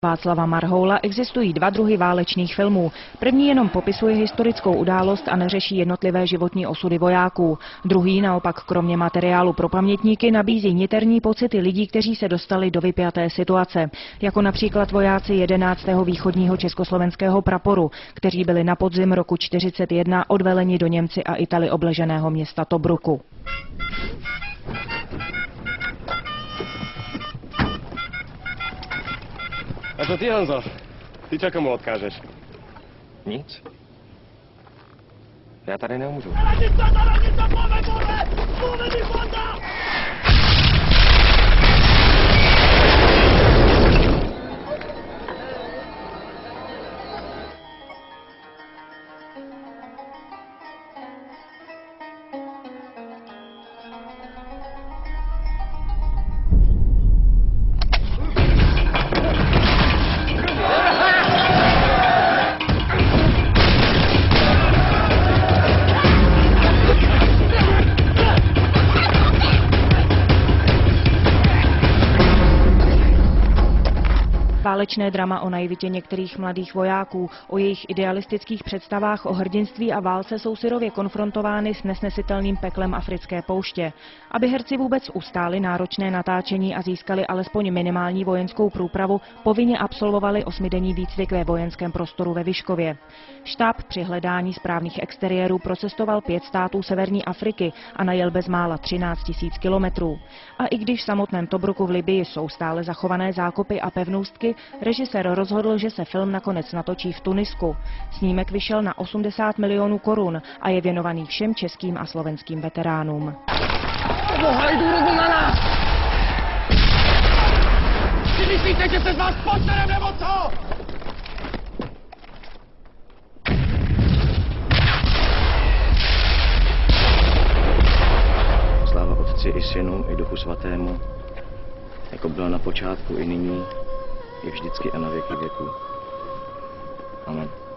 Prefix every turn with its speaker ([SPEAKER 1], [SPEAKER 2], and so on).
[SPEAKER 1] Václava Marhoula existují dva druhy válečných filmů. První jenom popisuje historickou událost a neřeší jednotlivé životní osudy vojáků. Druhý naopak kromě materiálu pro pamětníky nabízí niterní pocity lidí, kteří se dostali do vypjaté situace. Jako například vojáci 11. východního československého praporu, kteří byli na podzim roku 1941 odveleni do Němci a Italy obleženého města Tobruku.
[SPEAKER 2] A to ty, Honzo? Ty čo komu odkážeš?
[SPEAKER 3] Nic. Já tady neumřu.
[SPEAKER 1] Válečné drama o naivitě některých mladých vojáků, o jejich idealistických představách o hrdinství a válce jsou syrově konfrontovány s nesnesitelným peklem africké pouště. Aby herci vůbec ustáli náročné natáčení a získali alespoň minimální vojenskou průpravu, povinně absolvovali 8denní výcvik ve vojenském prostoru ve Vyškově. Štáb při hledání správných exteriérů procestoval 5 států severní Afriky a najel bezmála 13 000 kilometrů. A i když v samotném Tobruku v Libyi jsou stále zachované zákopy a pevnůstky, režisér rozhodl, že se film nakonec natočí v Tunisku. Snímek vyšel na 80 milionů korun a je věnovaný všem českým a slovenským veteránům.
[SPEAKER 2] Na nás! Si myslíte, že se z vás posterem nebo co?
[SPEAKER 3] Sláva Otci i Synu i Duchu Svatému, jako bylo na počátku i nyní, i vždycky a na věky věků. Amen.